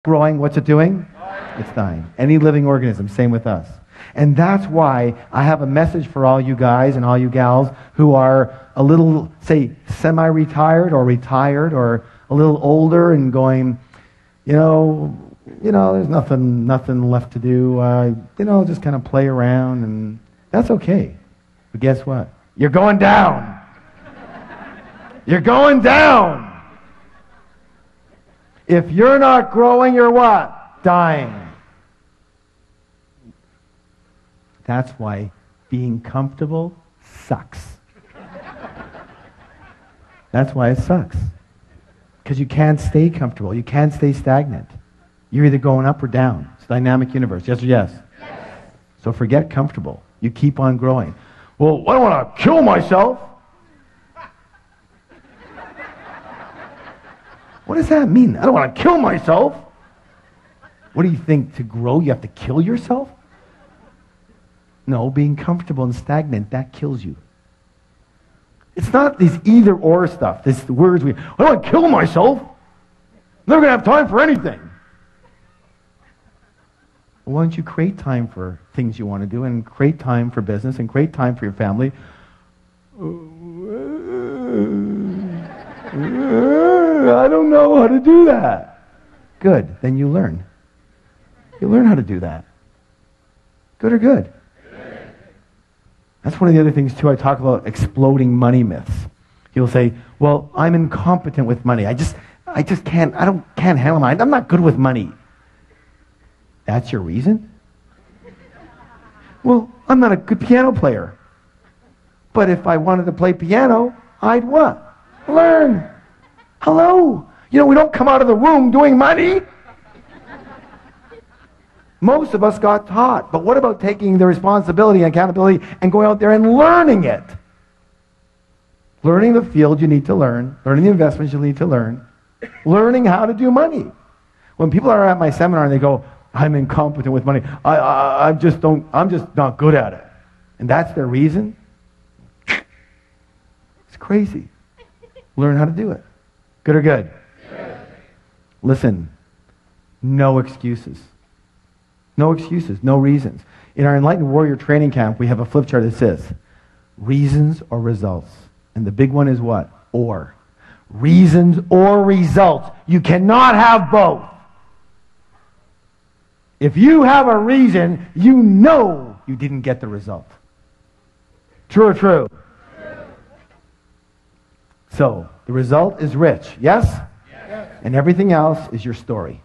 growing, what's it doing? It's dying. Any living organism, same with us. And that's why I have a message for all you guys and all you gals who are a little, say, semi-retired or retired or a little older and going, there's nothing left to do. Just kind of play around, and that's okay. But guess what? You're going down. You're going down. If you're not growing, you're what? Dying. That's why being comfortable sucks. That's why it sucks. Because you can't stay comfortable. You can't stay stagnant. You're either going up or down. It's a dynamic universe. Yes or yes? Yes. So forget comfortable. You keep on growing. Well, I don't want to kill myself. What does that mean? I don't want to kill myself. What do you think? To grow, you have to kill yourself? No, being comfortable and stagnant, that kills you. It's not these either-or stuff. This the words I don't want to kill myself. I'm never going to have time for anything. Well, why don't you create time for things you want to do and create time for business and create time for your family? I don't know how to do that. Good. Then you learn. You learn how to do that. Good or good? That's one of the other things, too. I talk about exploding money myths. He'll say, well, I'm incompetent with money. I just can't handle money. I'm not good with money. That's your reason? Well, I'm not a good piano player. But if I wanted to play piano, I'd what? Learn. Hello. We don't come out of the womb doing money. Most of us got taught. But what about taking the responsibility and accountability and going out there and learning it? Learning the field you need to learn. Learning the investments you need to learn. Learning how to do money. When people are at my seminar and they go, I'm incompetent with money. I'm just not good at it. And that's their reason? It's crazy. Learn how to do it. Good or good? Yes. Listen, no excuses. No excuses, no reasons. In our Enlightened Warrior Training Camp, we have a flip chart that says, reasons or results. And the big one is what? Or. Reasons or results. You cannot have both. If you have a reason, you know you didn't get the result. True or true? True. So, the result is rich. Yes? Yes. And everything else is your story.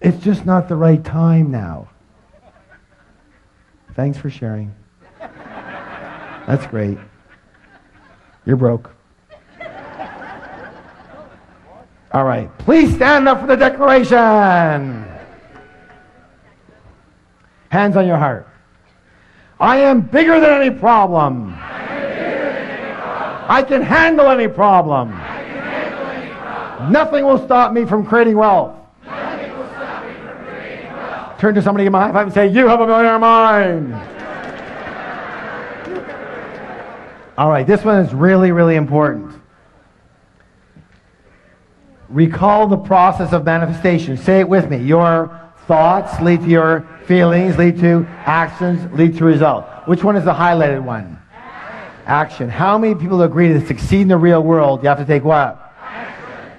It's just not the right time now. Thanks for sharing. That's great. You're broke. All right. Please stand up for the declaration. Hands on your heart. I am bigger than any problem. I can handle any problem. Nothing will stop me from creating wealth. Turn to somebody in my high five and say, you have a millionaire mind. All right, this one is really, really important. Recall the process of manifestation. Say it with me. Your thoughts lead to your feelings, lead to actions, lead to results. Which one is the highlighted one? Action. How many people agree to succeed in the real world, you have to take what? Action.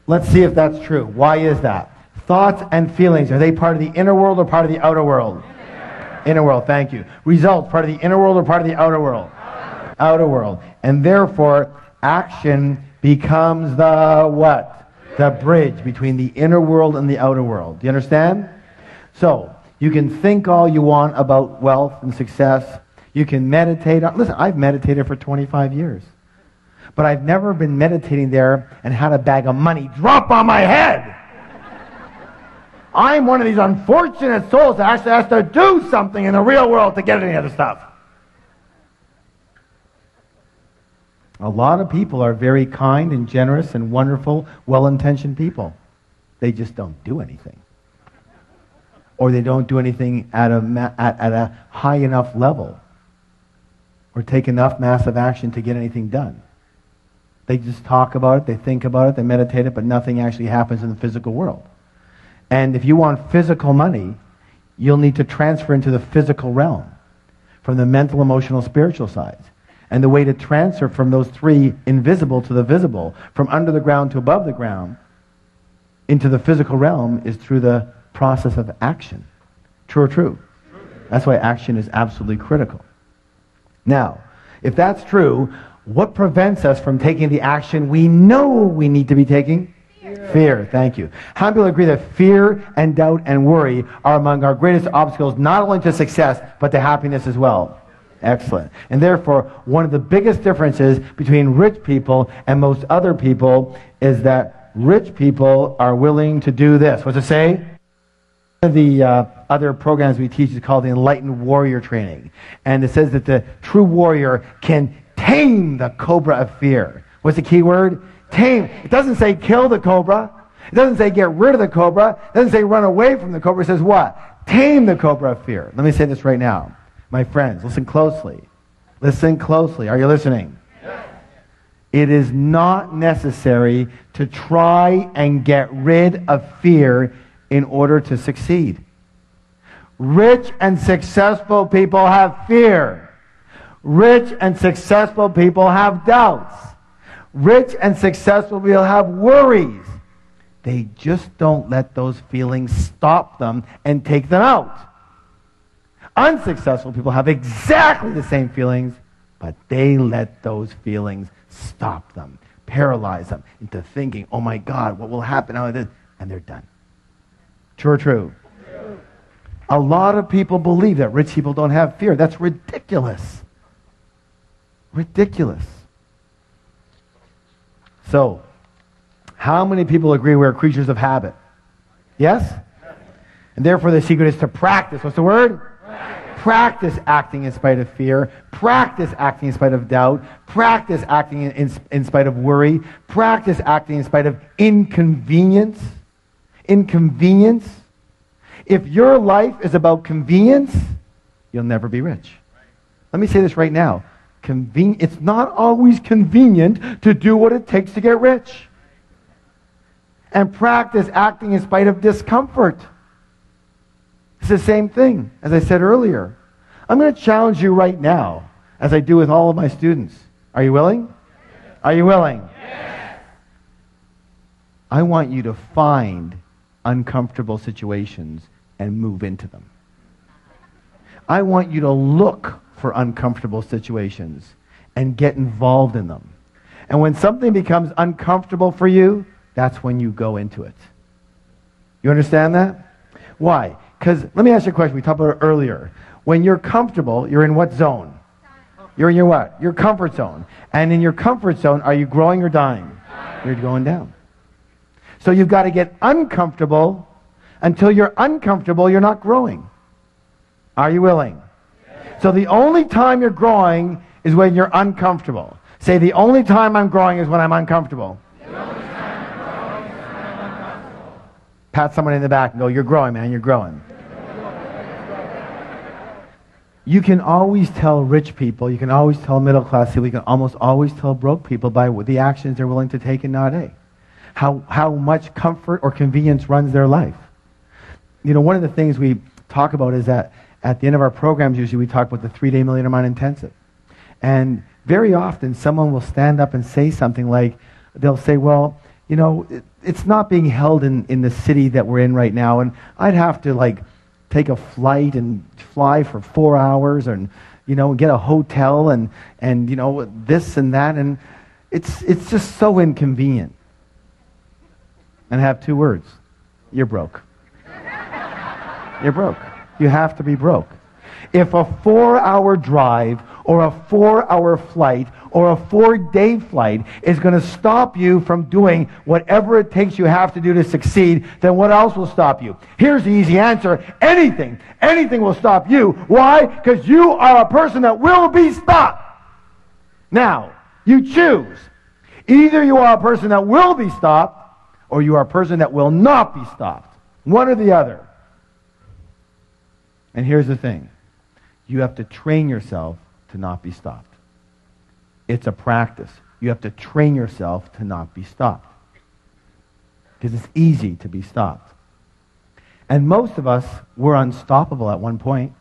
Let's see if that's true. Why is that? Thoughts and feelings, are they part of the inner world or part of the outer world? Inner world, thank you. Results, part of the inner world or part of the outer world? Outer world. And therefore, action becomes the what? The bridge between the inner world and the outer world. Do you understand? So, you can think all you want about wealth and success. You can meditate. Listen, I've meditated for 25 years. But I've never been meditating there and had a bag of money drop on my head. I'm one of these unfortunate souls that actually has to do something in the real world to get any of the stuff. A lot of people are very kind and generous and wonderful, well-intentioned people. They just don't do anything. Or they don't do anything at a high enough level. Or take enough massive action to get anything done. They just talk about it, they think about it, they meditate it, but nothing actually happens in the physical world. And if you want physical money, you'll need to transfer into the physical realm, from the mental, emotional, spiritual sides. And the way to transfer from those three invisible to the visible, from under the ground to above the ground, into the physical realm is through the process of action. True or true? That's why action is absolutely critical. Now, if that's true, what prevents us from taking the action we know we need to be taking? Fear. Thank you. How many people agree that fear and doubt and worry are among our greatest obstacles, not only to success, but to happiness as well? Excellent. And therefore, one of the biggest differences between rich people and most other people is that rich people are willing to do this. What's it say? One of the other programs we teach is called the Enlightened Warrior Training. And it says that the true warrior can tame the cobra of fear. What's the key word? Tame. It doesn't say kill the cobra. It doesn't say get rid of the cobra. It doesn't say run away from the cobra. It says what? Tame the cobra of fear. Let me say this right now. My friends, listen closely. Listen closely. Are you listening? Yes. It is not necessary to try and get rid of fear in order to succeed. Rich and successful people have fear. Rich and successful people have doubts. Rich and successful people have worries. They just don't let those feelings stop them and take them out. Unsuccessful people have exactly the same feelings, but they let those feelings stop them, paralyze them into thinking, oh my God, what will happen? And they're done. True or true? True. A lot of people believe that rich people don't have fear. That's ridiculous. Ridiculous. So, how many people agree we're creatures of habit? Yes? And therefore the secret is to practice. What's the word? Practice acting in spite of fear. Practice acting in spite of doubt. Practice acting in spite of worry. Practice acting in spite of inconvenience. Inconvenience. If your life is about convenience, you'll never be rich. Let me say this right now. It's not always convenient to do what it takes to get rich. And practice acting in spite of discomfort. It's the same thing, as I said earlier. I'm going to challenge you right now, as I do with all of my students. Are you willing? Are you willing? Yes. I want you to find uncomfortable situations and move into them. I want you to look for uncomfortable situations and get involved in them. And when something becomes uncomfortable for you, that's when you go into it. You understand that? Why? Because, let me ask you a question. We talked about it earlier. When you're comfortable, you're in what zone? You're in your what? Your comfort zone. And in your comfort zone, are you growing or dying? You're going down. So you've got to get uncomfortable. Until you're uncomfortable, you're not growing. Are you willing? So the only time you're growing is when you're uncomfortable. Say, the only time I'm growing is when I'm uncomfortable. Pat someone in the back and go, you're growing, man, you're growing. You can always tell rich people, you can always tell middle class people, you can almost always tell broke people by the actions they're willing to take and not take. How much comfort or convenience runs their life. You know, one of the things we talk about is that at the end of our programs, usually we talk about the 3-day Millionaire Mind Intensive. And very often someone will stand up and say something like, they'll say, well, you know, it's not being held in the city that we're in right now, and I'd have to take a flight and fly for 4 hours and, get a hotel and this and that, and it's just so inconvenient. And I have 2 words. You're broke. You're broke. You have to be broke. If a 4-hour drive or a 4-hour flight or a 4-day flight is going to stop you from doing whatever it takes you have to do to succeed, then what else will stop you? Here's the easy answer. Anything. Anything will stop you. Why? Because you are a person that will be stopped. Now, you choose. Either you are a person that will be stopped or you are a person that will not be stopped. One or the other. And here's the thing. You have to train yourself to not be stopped. It's a practice. You have to train yourself to not be stopped. Because it's easy to be stopped. And most of us were unstoppable at one point,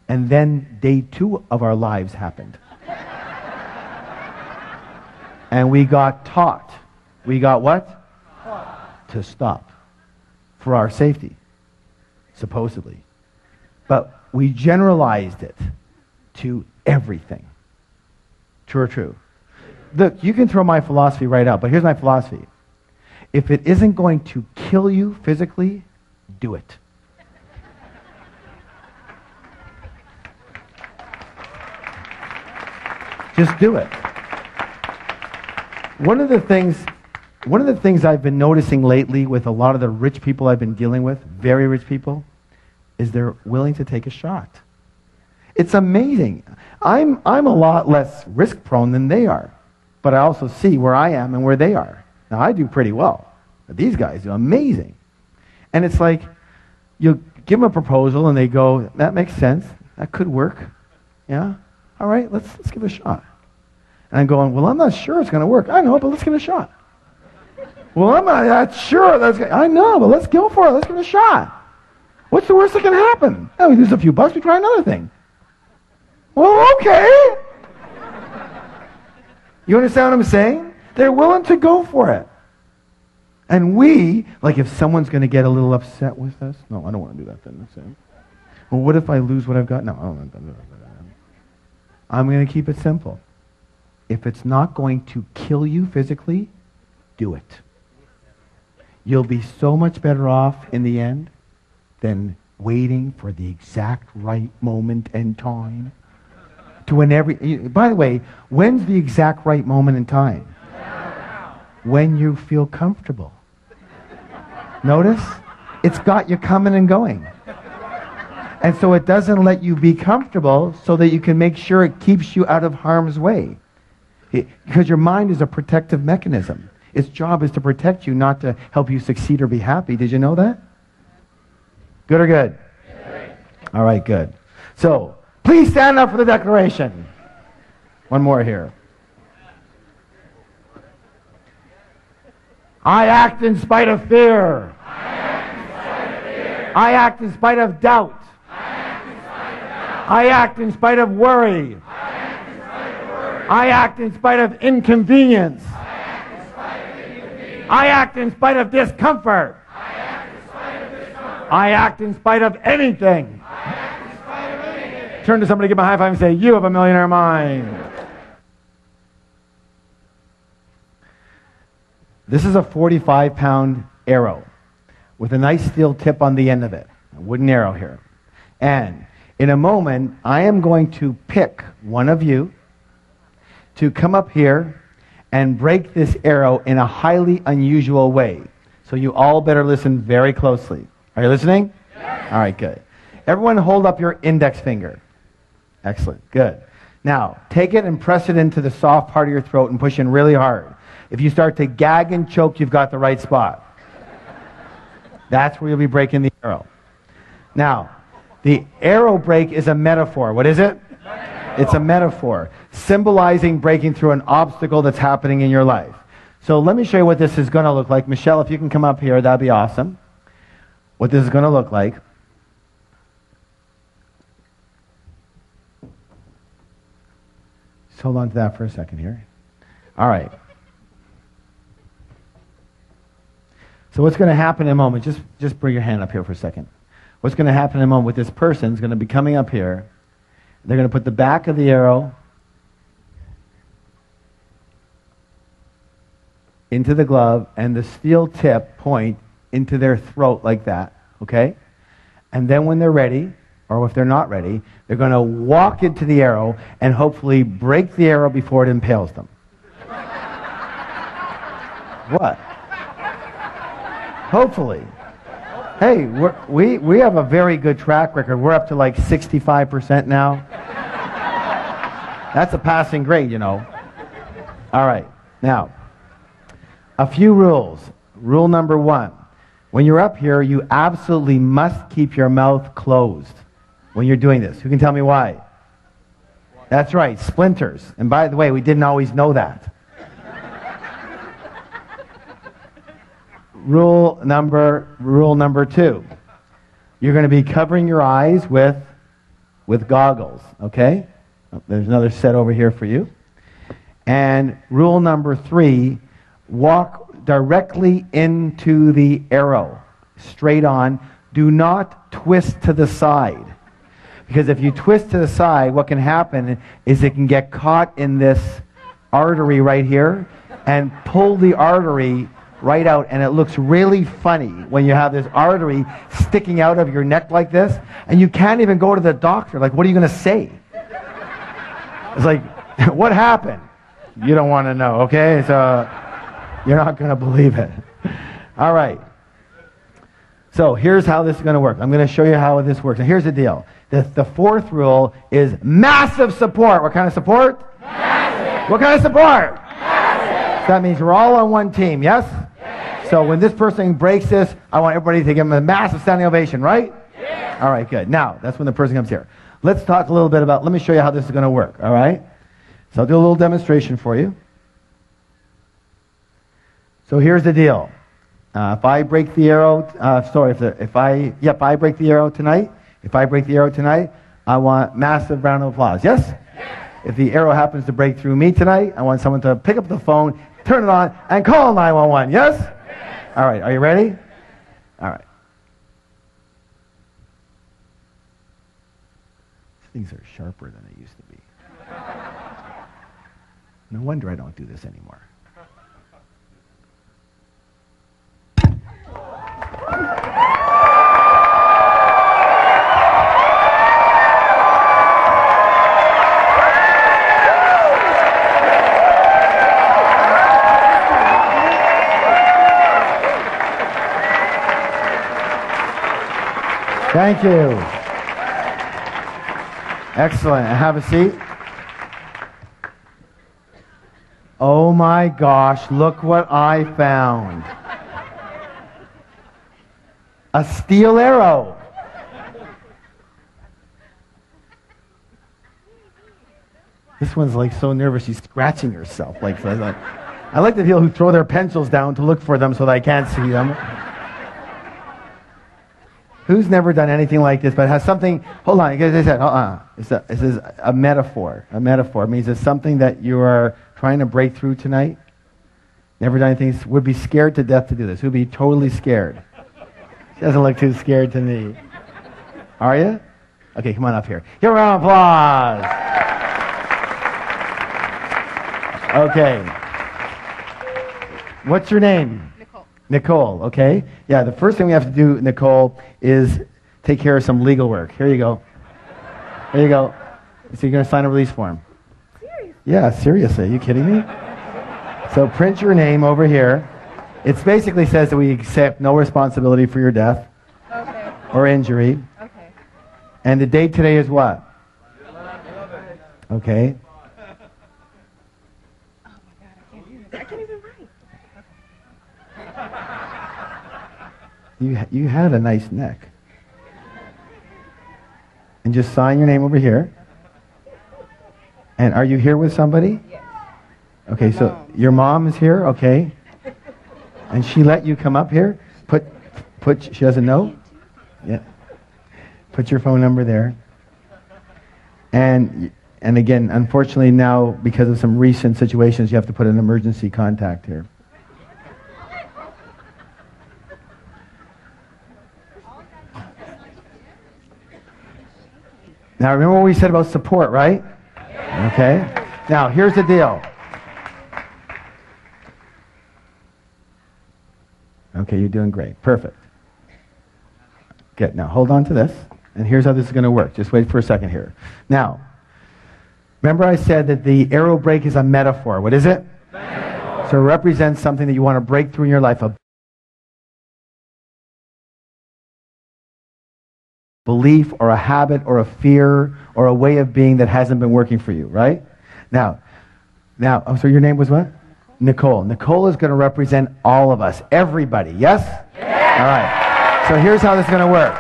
and then day 2 of our lives happened. And we got taught. We got what? Taught. To stop. For our safety. Supposedly. But we generalized it to everything. True or true? Look, you can throw my philosophy right out, but here's my philosophy. If it isn't going to kill you physically, do it. Just do it. One of the things I've been noticing lately with a lot of the rich people I've been dealing with, very rich people, is they're willing to take a shot. It's amazing. I'm a lot less risk prone than they are, but I also see where I am and where they are. Now I do pretty well, but these guys do amazing. And it's like, you give them a proposal and they go, that makes sense, that could work. Yeah? All right, let's give it a shot. And I'm going, well, I'm not sure it's going to work. I know, but let's give it a shot. Well, I'm not sure that's going to... I know, but let's go for it. Let's give it a shot. What's the worst that can happen? Oh, we lose a few bucks, we try another thing. Well, okay. You understand what I'm saying? They're willing to go for it. And we, like if someone's going to get a little upset with us, no, I don't want to do that then. That's it. Well, what if I lose what I've got? No, I don't want to do that. I'm going to keep it simple. If it's not going to kill you physically, do it. You'll be so much better off in the end than waiting for the exact right moment and time. By the way, when's the exact right moment and time? When you feel comfortable. Notice? It's got you coming and going. And so it doesn't let you be comfortable so that you can make sure it keeps you out of harm's way. Because your mind is a protective mechanism. Its job is to protect you, not to help you succeed or be happy. Did you know that? Good or good? Good. All right, good. So, please stand up for the declaration. One more here. I act in spite of fear. I act in spite of doubt. I act in spite of worry. I act in spite of inconvenience. I act in spite of discomfort. I act in spite of anything. Turn to somebody, give them a high five and say, you have a millionaire mind. This is a 45-pound arrow with a nice steel tip on the end of it. A wooden arrow here. And in a moment, I am going to pick one of you to come up here and break this arrow in a highly unusual way. So you all better listen very closely. Are you listening? Yes. All right, good. Everyone hold up your index finger. Excellent, good. Now, take it and press it into the soft part of your throat and push in really hard. If you start to gag and choke, you've got the right spot. That's where you'll be breaking the arrow. Now, the arrow break is a metaphor. What is it? It's a metaphor, symbolizing breaking through an obstacle that's happening in your life. So let me show you what this is going to look like. Michelle, if you can come up here, that'd be awesome. What this is going to look like. Just hold on to that for a second here. All right. So what's going to happen in a moment, just bring your hand up here for a second. What's going to happen in a moment with this person is going to be coming up here. They're going to put the back of the arrow into the glove and the steel tip point into their throat like that, okay? And then when they're ready, or if they're not ready, they're going to walk into the arrow and hopefully break the arrow before it impales them. What? Hopefully. Hey, we have a very good track record. We're up to like 65% now. That's a passing grade, you know. All right. Now, a few rules. Rule number 1. When you're up here, you absolutely must keep your mouth closed when you're doing this. Who can tell me why? That's right, splinters. And by the way, we didn't always know that. rule number 2. You're going to be covering your eyes with goggles, okay? There's another set over here for you. And rule number 3, walk directly into the arrow, straight on. Do not twist to the side. Because if you twist to the side, what can happen is it can get caught in this artery right here and pull the artery right out, and it looks really funny when you have this artery sticking out of your neck like this, and you can't even go to the doctor. Like, what are you going to say? It's like, what happened? You don't want to know, okay? So you're not going to believe it. All right. So here's how this is going to work. I'm going to show you how this works. And here's the deal. The 4th rule is massive support. What kind of support? Massive. What kind of support? Massive. So that means we're all on one team, yes? Yes. So when this person breaks this, I want everybody to give him a massive standing ovation, right? Yes. All right, good. Now, that's when the person comes here. Let's talk a little bit about, let me show you how this is going to work, all right? So I'll do a little demonstration for you. So here's the deal. If I break the arrow, if I break the arrow tonight, I want massive round of applause. Yes? Yes? If the arrow happens to break through me tonight, I want someone to pick up the phone, turn it on, and call 911. Yes? Yes? All right, are you ready? All right. Things are sharper than they used to be. No wonder I don't do this anymore. Thank you. Excellent. Have a seat. Oh my gosh, look what I found. A steel arrow. This one's like so nervous she's scratching herself. I like the people who throw their pencils down to look for them so that I can't see them. Who's never done anything like this, but has something, hold on, as I said, this is a metaphor. A metaphor means it's something that you are trying to break through tonight. Never done anything, would be scared to death to do this. Who'd be totally scared? She doesn't look too scared to me. Are you? Okay, come on up here. Give a round of applause. Okay. What's your name? Nicole, okay? Yeah, the first thing we have to do, Nicole, is take care of some legal work. Here you go. Here you go. So you're going to sign a release form. Seriously? Yeah, seriously. Are you kidding me? So print your name over here. It basically says that we accept no responsibility for your death or injury. Okay. And the date today is what? Okay. Oh my God, I can't do this. I can't even write. You had a nice neck. And just sign your name over here. And are you here with somebody? Yes. Okay, so your mom is here, okay. And she let you come up here? She doesn't know? Yeah. Put your phone number there. And again, unfortunately now, because of some recent situations, you have to put an emergency contact here. Now, remember what we said about support, right? Okay. Now, here's the deal. Okay, you're doing great. Perfect. Good. Now, hold on to this. And here's how this is going to work. Just wait for a second here. Now, remember I said that the arrow break is a metaphor. What is it? Metaphor. So it represents something that you want to break through in your life. A belief or a habit or a fear or a way of being that hasn't been working for you, right? Now, so your name was what? Nicole. Nicole is going to represent all of us, everybody, yes? Yes. All right. So here's how this is going to work.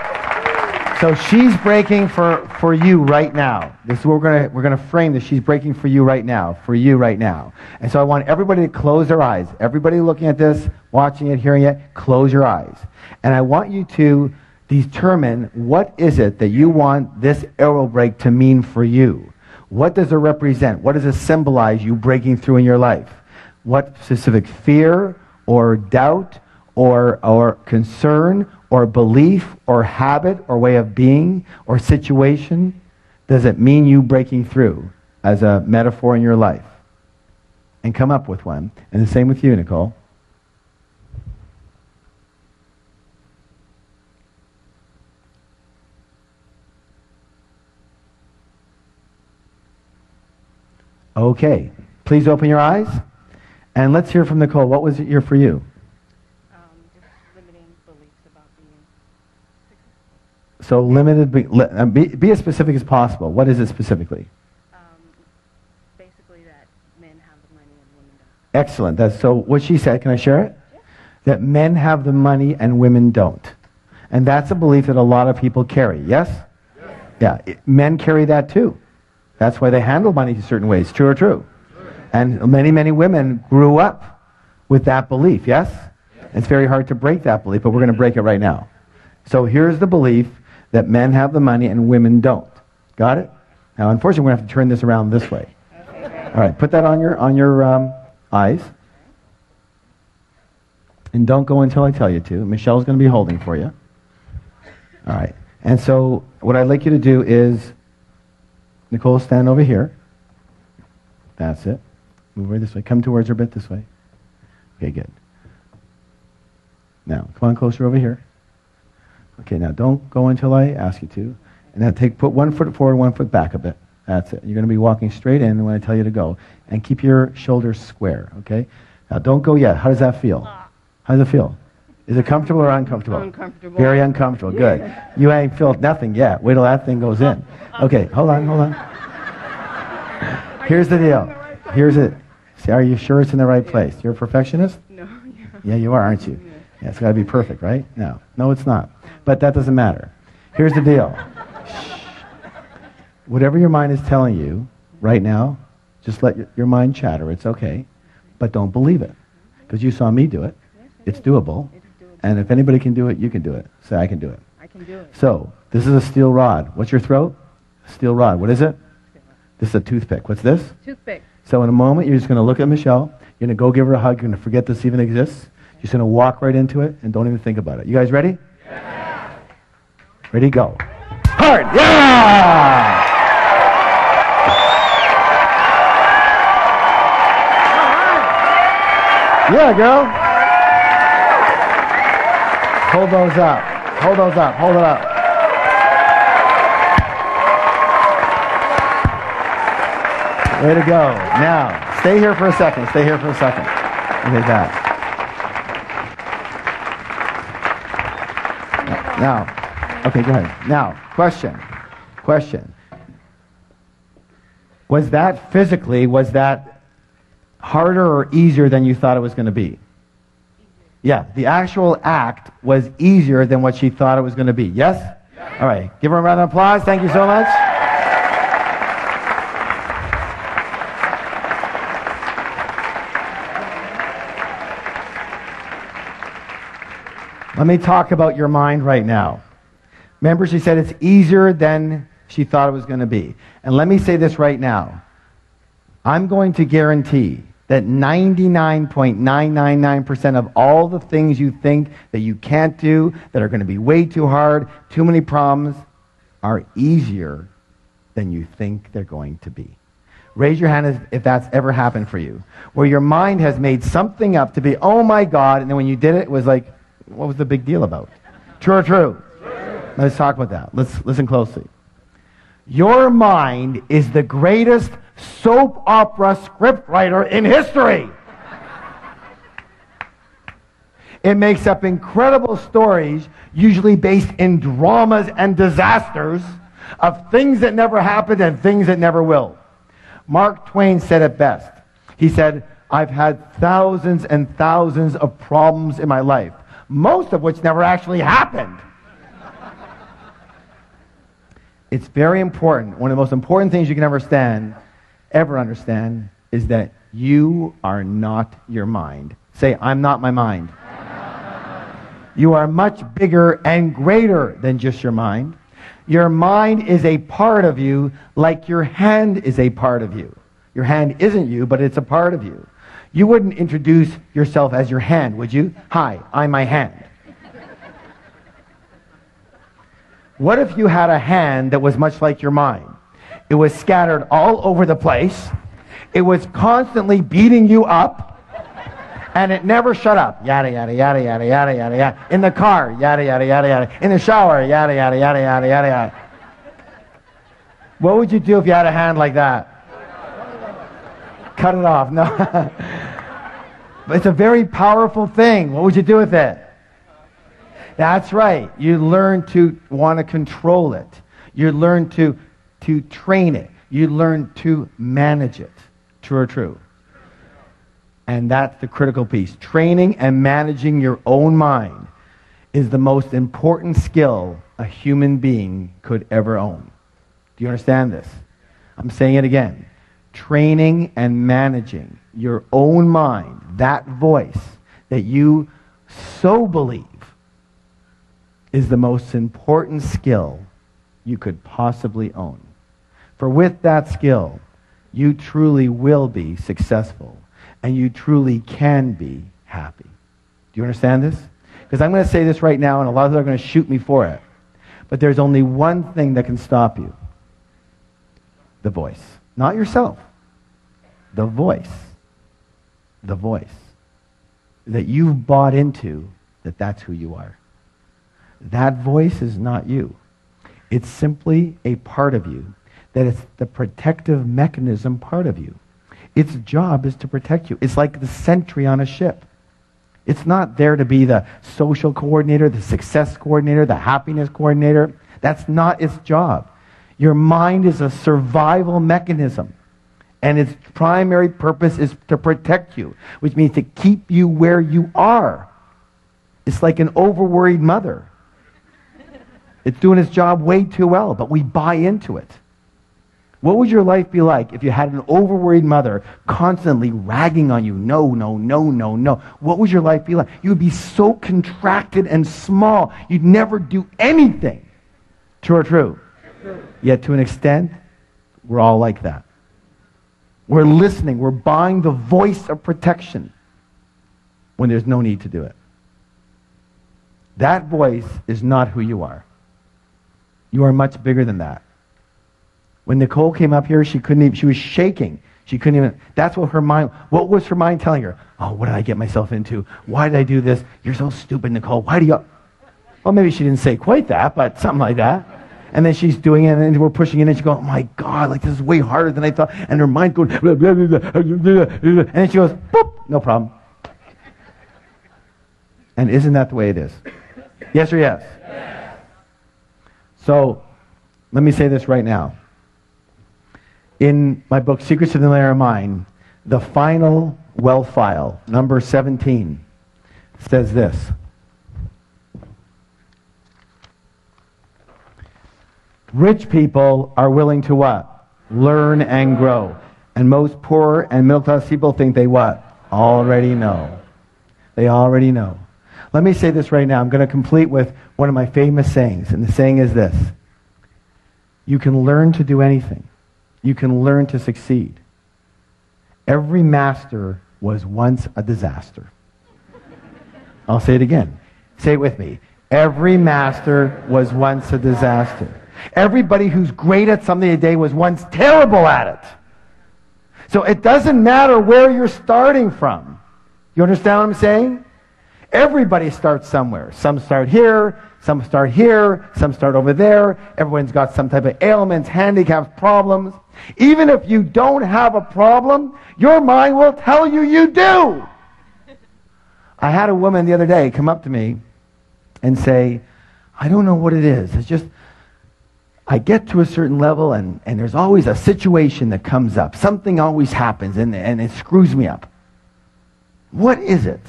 So she's breaking for you right now. This is what we're gonna frame this. She's breaking for you right now. For you right now. And so I want everybody to close their eyes. Everybody looking at this, watching it, hearing it, close your eyes. And I want you to determine what is it that you want this arrow break to mean for you. What does it represent? What does it symbolize you breaking through in your life? What specific fear or doubt or concern or belief or habit or way of being or situation does it mean you breaking through as a metaphor in your life? And come up with one. And the same with you, Nicole. Okay. Please open your eyes. And let's hear from Nicole. What was it here for you? Just limiting beliefs about being So limited, be as specific as possible. What is it specifically? basically that men have the money and women don't. Excellent. That's so what she said. Can I share it? Yeah. That men have the money and women don't. And that's a belief that a lot of people carry. Yes? Yeah. Men carry that too. That's why they handle money certain ways. True or true? And many, many women grew up with that belief. Yes? It's very hard to break that belief, but we're going to break it right now. So here's the belief that men have the money and women don't. Got it? Now, unfortunately, we're going to have to turn this around this way. Okay. All right, put that on your eyes. And don't go until I tell you to. Michelle's going to be holding for you. All right. And so what I'd like you to do is, Nicole, stand over here. That's it. Move over this way. Come towards her a bit this way. Okay, good. Now, come on closer over here. Okay, now don't go until I ask you to. And now put 1 foot forward, 1 foot back a bit. That's it. You're going to be walking straight in when I tell you to go. And keep your shoulders square, okay? Now don't go yet. How does that feel? How does it feel? Is it comfortable or uncomfortable? Uncomfortable. Very uncomfortable. Good. You ain't felt nothing yet. Wait till that thing goes in. Okay, hold on. Here's the deal. Here's it. See, are you sure it's in the right place? You're a perfectionist? No. Yeah, you are, aren't you? Yeah, it's got to be perfect, right? No, it's not. But that doesn't matter. Here's the deal. Shh. Whatever your mind is telling you right now, just let your mind chatter. It's okay. But don't believe it. Because you saw me do it. It's doable. And if anybody can do it, you can do it. Say, I can do it. I can do it. So, this is a steel rod. What's your throat? Steel rod. What is it? This is a toothpick. What's this? Toothpick. So in a moment, you're just going to look at Michelle. You're going to go give her a hug. You're going to forget this even exists. You're just going to walk right into it and don't even think about it. You guys ready? Yeah. Ready, go. Hard. Yeah! Yeah, girl. Hold those up. Hold those up. Hold it up. Way to go. Now, stay here for a second. Stay here for a second. Look at that. Now, okay, go ahead. Now, question. Was that harder or easier than you thought it was going to be? Yeah, the actual act was easier than what she thought it was going to be. Yes? All right. Give her a round of applause. Thank you so much. Let me talk about your mind right now. Remember, she said it's easier than she thought it was going to be. And let me say this right now. I'm going to guarantee that 99.999% of all the things you think that you can't do, that are going to be way too hard, too many problems, are easier than you think they're going to be. Raise your hand if that's ever happened for you. Where your mind has made something up to be, oh my God, and then when you did it, it was like, what was the big deal about? True or true? Let's talk about that. Let's listen closely. Your mind is the greatest soap opera scriptwriter in history. It makes up incredible stories, usually based in dramas and disasters, of things that never happened and things that never will. Mark Twain said it best. He said, I've had thousands and thousands of problems in my life, most of which never actually happened. It's very important. One of the most important things you can ever understand, is that you are not your mind. Say, I'm not my mind. You are much bigger and greater than just your mind. Your mind is a part of you, like your hand is a part of you. Your hand isn't you, but it's a part of you. You wouldn't introduce yourself as your hand, would you? Hi, I'm my hand. What if you had a hand that was much like your mind? It was scattered all over the place. It was constantly beating you up. And it never shut up. Yada, yada, yada, yada, yada, yada, yada. In the car, yada, yada, yada, yada. In the shower, yada, yada, yada, yada, yada, yada. What would you do if you had a hand like that? Cut it off. No. But it's a very powerful thing. What would you do with it? That's right. You learn to want to control it. You learn to train it. You learn to manage it. True or true? And that's the critical piece. Training and managing your own mind is the most important skill a human being could ever own. Do you understand this? I'm saying it again. Training and managing your own mind, that voice that you so believe, is the most important skill you could possibly own. For with that skill, you truly will be successful, and you truly can be happy. Do you understand this? Because I'm going to say this right now, and a lot of them are going to shoot me for it. But there's only one thing that can stop you. The voice. Not yourself. The voice. The voice. That you've bought into that that's who you are. That voice is not you. It's simply a part of you. That it's the protective mechanism part of you. Its job is to protect you. It's like the sentry on a ship. It's not there to be the social coordinator, the success coordinator, the happiness coordinator. That's not its job. Your mind is a survival mechanism. And its primary purpose is to protect you, which means to keep you where you are. It's like an overworried mother. It's doing its job way too well, but we buy into it. What would your life be like if you had an overworried mother constantly ragging on you? No, no, no, no, no. What would your life be like? You would be so contracted and small, you'd never do anything. True or true? True. Yet to an extent, we're all like that. We're listening. We're buying the voice of protection when there's no need to do it. That voice is not who you are. You are much bigger than that. When Nicole came up here, she was shaking. She couldn't even, that's what what was her mind telling her? Oh, what did I get myself into? Why did I do this? You're so stupid, Nicole. Why do you? Well, maybe she didn't say quite that, but something like that. And then she's doing it, and we're pushing it, and she goes, oh my God, like this is way harder than I thought. And her mind goes, blah, blah, blah, blah, blah, blah. And then she goes, boop, no problem. And isn't that the way it is? Yes or yes? Yes. So, let me say this right now. In my book, Secrets of the Millionaire Mind, the final wealth file, number 17, says this. Rich people are willing to what? Learn and grow. And most poor and middle class people think they what? Already know. They already know. Let me say this right now. I'm going to complete with one of my famous sayings. And the saying is this. You can learn to do anything. You can learn to succeed. Every master was once a disaster. I'll say it again. Say it with me. Every master was once a disaster. Everybody who's great at something today was once terrible at it. So it doesn't matter where you're starting from. You understand what I'm saying? Everybody starts somewhere. Some start here, some start here, some start over there. Everyone's got some type of ailments, handicaps, problems. Even if you don't have a problem, your mind will tell you you do. I had a woman the other day come up to me and say, I don't know what it is. It's just, I get to a certain level and there's always a situation that comes up. Something always happens and it screws me up. What is it?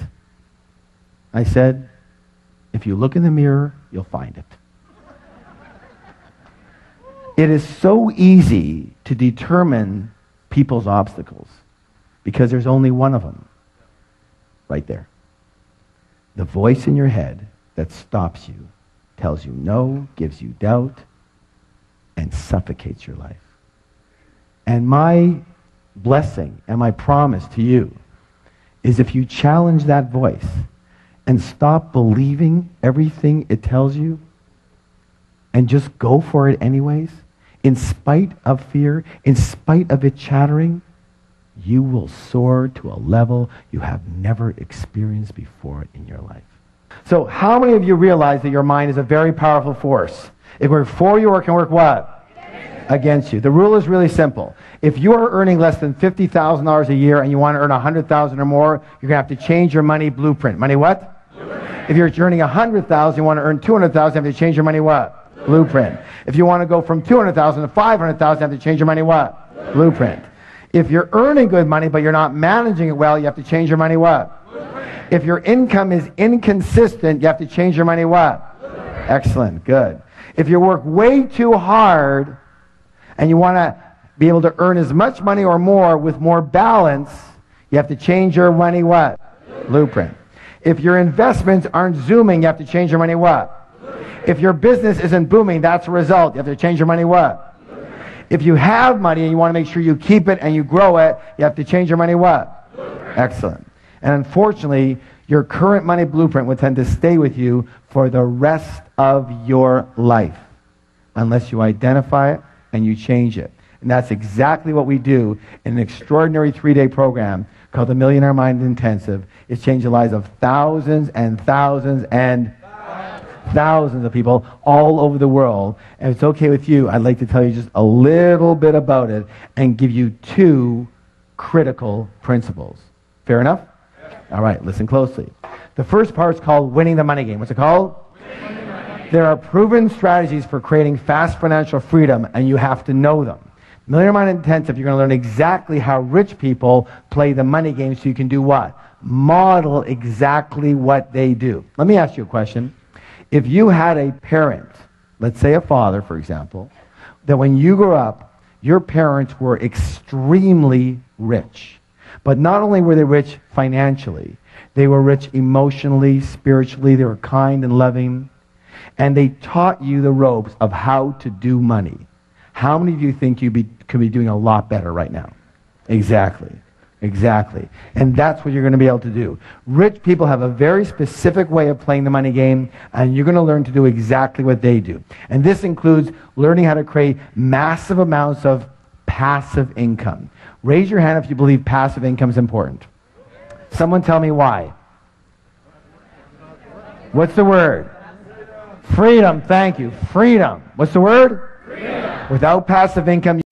I said, if you look in the mirror, you'll find it. It is so easy to determine people's obstacles because there's only one of them right there. The voice in your head that stops you, tells you no, gives you doubt, and suffocates your life. And my blessing and my promise to you is if you challenge that voice and stop believing everything it tells you and just go for it anyways, in spite of fear, in spite of it chattering, you will soar to a level you have never experienced before in your life. So how many of you realize that your mind is a very powerful force? It can work for you or it can work what? Against you. The rule is really simple. If you are earning less than $50,000 a year and you want to earn $100,000 or more, you're going to have to change your money blueprint. Money what? Blueprint. If you're earning $100,000, you want to earn $200,000, you have to change your money what? Blueprint. If you want to go from $200,000 to $500,000, you have to change your money what? Blueprint. If you're earning good money but you're not managing it well, you have to change your money what? Blueprint. If your income is inconsistent, you have to change your money what? Blueprint. Excellent. Good. If you work way too hard and you want to be able to earn as much money or more with more balance, you have to change your money what? Blueprint. If your investments aren't zooming, you have to change your money what? Blueprint. If your business isn't booming, that's a result. You have to change your money what? Blueprint. If you have money and you want to make sure you keep it and you grow it, you have to change your money what? Blueprint. Excellent. And unfortunately, your current money blueprint would tend to stay with you for the rest of your life unless you identify it and you change it. And that's exactly what we do in an extraordinary 3-day program called the Millionaire Mind Intensive. It's changed the lives of thousands and thousands and thousands of people all over the world. And if it's okay with you, I'd like to tell you just a little bit about it and give you 2 critical principles. Fair enough? All right, listen closely. The first part is called winning the money game. What's it called? There are proven strategies for creating fast financial freedom, and you have to know them. Millionaire Mind Intensive, you're going to learn exactly how rich people play the money game so you can do what? Model exactly what they do. Let me ask you a question. If you had a parent, let's say a father, for example, that when you grew up, your parents were extremely rich. But not only were they rich financially, they were rich emotionally, spiritually, they were kind and loving, and they taught you the ropes of how to do money. How many of you think you could be doing a lot better right now? Exactly. Exactly. And that's what you're going to be able to do. Rich people have a very specific way of playing the money game, and you're going to learn to do exactly what they do. And this includes learning how to create massive amounts of passive income. Raise your hand if you believe passive income is important. Someone tell me why. What's the word? Freedom. Thank you. Freedom. What's the word? Freedom. Without passive income,